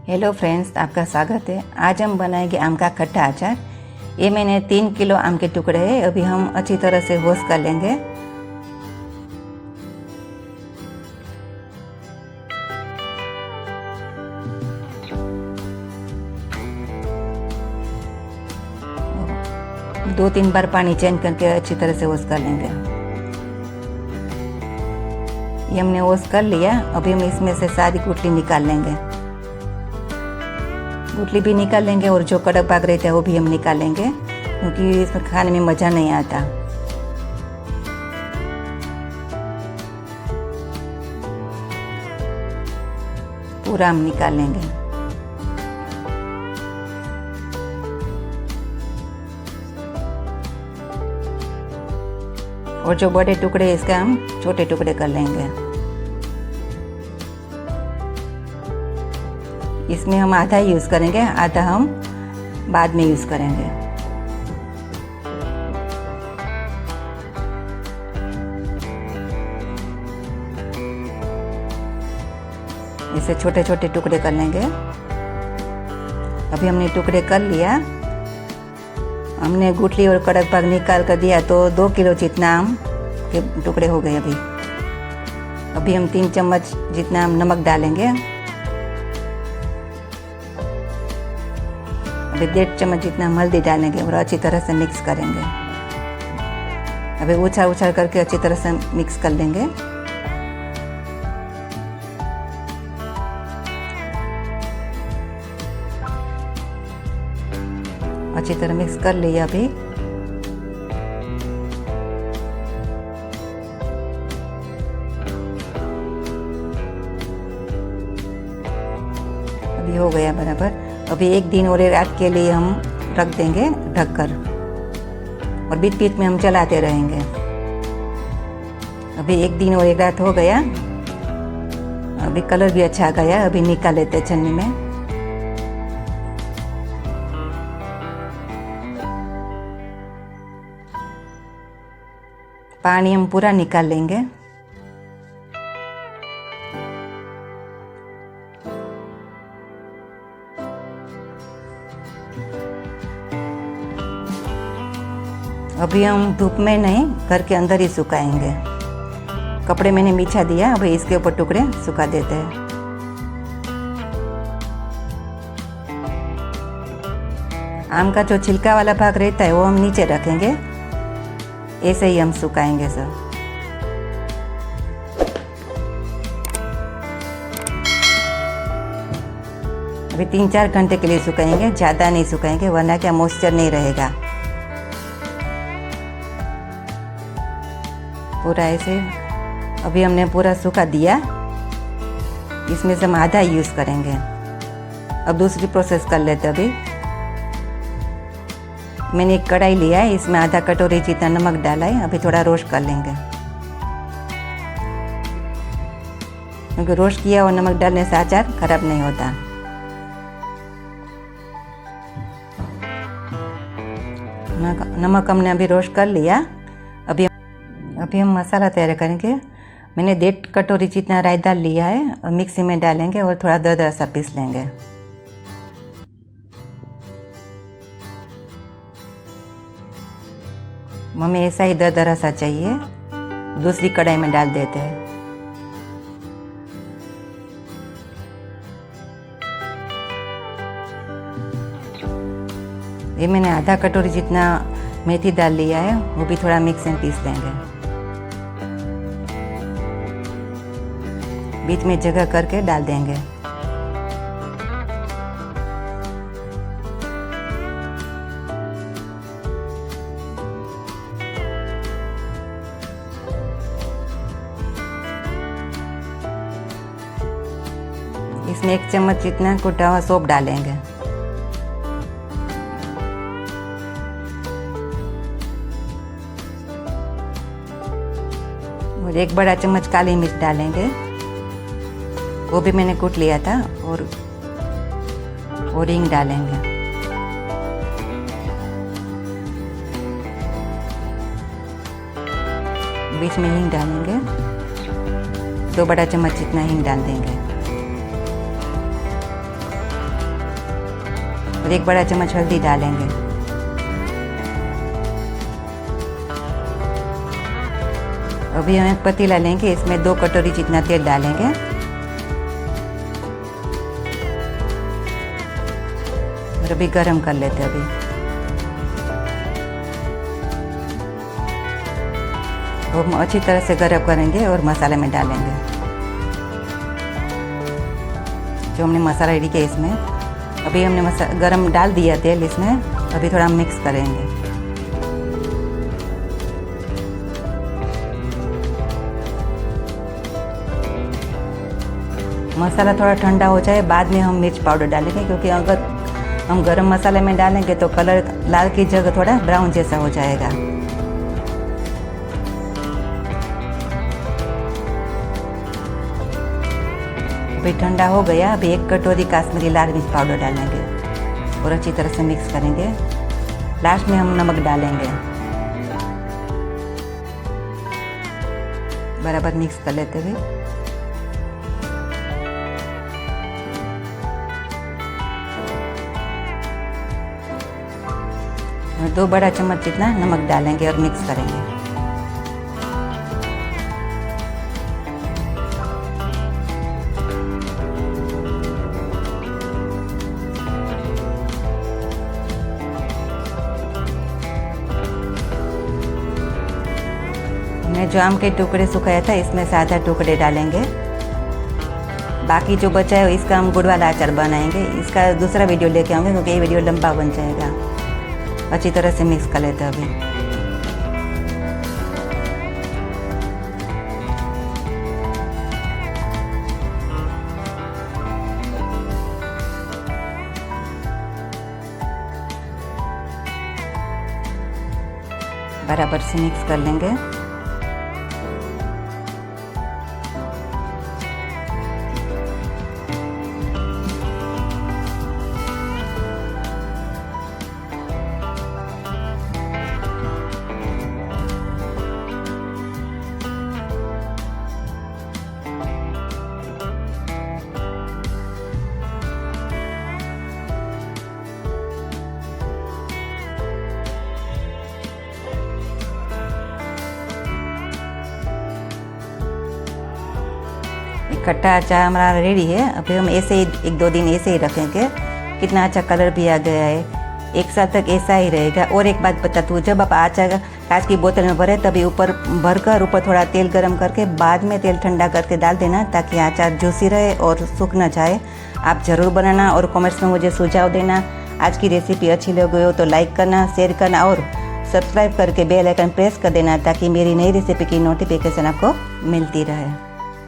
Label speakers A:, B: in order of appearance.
A: Hello friends, आपका स्वागत है। आज हम बनाएंगे आम का खट्टा अचार। ये मैंने 3 किलो आम के टुकड़े हैं। अभी हम अच्छी तरह से वॉश कर लेंगे। दो तीन बार पानी चेंज करके अच्छी तरह से वॉश कर लेंगे। ये हमने वॉश कर लिया। अभी हम इसमें से सारी गुठली निकाल लेंगे। गुठली भी निकाल लेंगे और जो कड़क भाग रहता है वो भी हम निकालेंगे, क्योंकि इसमें खाने में मज़ा नहीं आता। पूरा हम निकाल लेंगे। और जो बड़े टुकड़े इसका हम छोटे टुकड़े कर लेंगे। इसमें हम आधा यूज़ करेंगे, आधा हम बाद में यूज़ करेंगे। इसे छोटे छोटे टुकड़े कर लेंगे। अभी हमने टुकड़े कर लिया। हमने गुठली और कड़क भाग निकाल कर दिया तो 2 किलो जितना आम के टुकड़े हो गए। अभी हम 3 चम्मच जितना हम नमक डालेंगे। अभी 1.5 चम्मच जितना हम हल्दी डालेंगे और अच्छी तरह से मिक्स करेंगे। अभी उछाल उछाल करके अच्छी तरह से मिक्स कर लेंगे। अच्छी तरह मिक्स कर लिया। अभी हो गया बराबर। अभी 1 दिन और 1 रात के लिए हम रख देंगे ढककर, और बीच बीच में हम चलाते रहेंगे। अभी 1 दिन और 1 रात हो गया। अभी कलर भी अच्छा आ गया। अभी निकाल लेते हैं छन्नी में। पानी हम पूरा निकाल लेंगे। अभी हम धूप में नहीं, घर के अंदर ही सुखाएंगे। कपड़े मैंने बिछा दिया। अभी इसके ऊपर टुकड़े सुखा देते हैं। आम का जो छिलका वाला भाग रहता है वो हम नीचे रखेंगे। ऐसे ही हम सुखाएंगे सब। अभी 3-4 घंटे के लिए सुखाएंगे, ज़्यादा नहीं सुखाएंगे वरना क्या मॉइस्चर नहीं रहेगा। पूरा ऐसे अभी हमने पूरा सूखा दिया। इसमें से हम आधा यूज़ करेंगे। अब दूसरी प्रोसेस कर लेते। अभी मैंने एक कढ़ाई लिया है। इसमें आधा कटोरी जितना नमक डाला है। अभी थोड़ा रोस्ट कर लेंगे, क्योंकि रोस्ट किया और नमक डालने से अचार खराब नहीं होता। नमक हमने अभी रोस्ट कर लिया। अभी हम मसाला तैयार करेंगे। मैंने 1.5 कटोरी जितना राई दाल लिया है और मिक्सी में डालेंगे और थोड़ा दरदरा सा पीस लेंगे। हमें ऐसा ही दरदरा सा चाहिए। दूसरी कढ़ाई में डाल देते हैं। ये मैंने आधा कटोरी जितना मेथी दाल लिया है, वो भी थोड़ा मिक्सी में पीस लेंगे। बीच में जगह करके डाल देंगे। इसमें 1 चम्मच जितना कुटा हुआ सौंफ डालेंगे। और 1 बड़ा चम्मच काली मिर्च डालेंगे। वो भी मैंने कूट लिया था। और हींग डालेंगे। बीच में हींग डालेंगे। 2 बड़ा चम्मच जितना हींग डाल देंगे। और 1 बड़ा चम्मच हल्दी डालेंगे। अभी हम एक पतीला लेंगे, इसमें 2 कटोरी जितना तेल डालेंगे और अभी गरम कर लेते हैं। अभी हम अच्छी तरह से गरम करेंगे और मसाले में डालेंगे जो हमने मसाला रेडी किया। इसमें अभी हमने गरम डाल दिया तेल, इसमें अभी थोड़ा मिक्स करेंगे। मसाला थोड़ा ठंडा हो जाए, बाद में हम मिर्च पाउडर डालेंगे, क्योंकि अगर हम गरम मसाले में डालेंगे तो कलर लाल की जगह थोड़ा ब्राउन जैसा हो जाएगा। अभी ठंडा हो गया। अभी 1 कटोरी कश्मीरी लाल मिर्च पाउडर डालेंगे और अच्छी तरह से मिक्स करेंगे। लास्ट में हम नमक डालेंगे। बराबर मिक्स कर लेते हुए और 2 बड़ा चम्मच जितना नमक डालेंगे और मिक्स करेंगे। हमने जो आम के टुकड़े सुखाया था, इसमें से आधा टुकड़े डालेंगे। बाकी जो बचा है इसका हम गुड़ वाला अचार बनाएंगे। इसका दूसरा वीडियो लेके आऊँगे, क्योंकि ये वीडियो लंबा बन जाएगा। अच्छी तरह से मिक्स कर लेते हैं। अभी बराबर से मिक्स कर लेंगे। खट्टा अचार हमारा रेडी है। अभी हम ऐसे ही 1-2 दिन ऐसे ही रखेंगे। कितना अच्छा कलर भी आ गया है। 1 साल तक ऐसा ही रहेगा। और एक बात बता दूँ, जब आप अचार कांच की बोतल में भरे तभी ऊपर भरकर ऊपर थोड़ा तेल गरम करके बाद में तेल ठंडा करके डाल देना, ताकि अचार जूसी रहे और सूख ना जाए। आप ज़रूर बनाना और कमेंट्स में मुझे सुझाव देना। आज की रेसिपी अच्छी लगी हो तो लाइक करना, शेयर करना और सब्सक्राइब करके बेल आइकन प्रेस कर देना, ताकि मेरी नई रेसिपी की नोटिफिकेशन आपको मिलती रहे।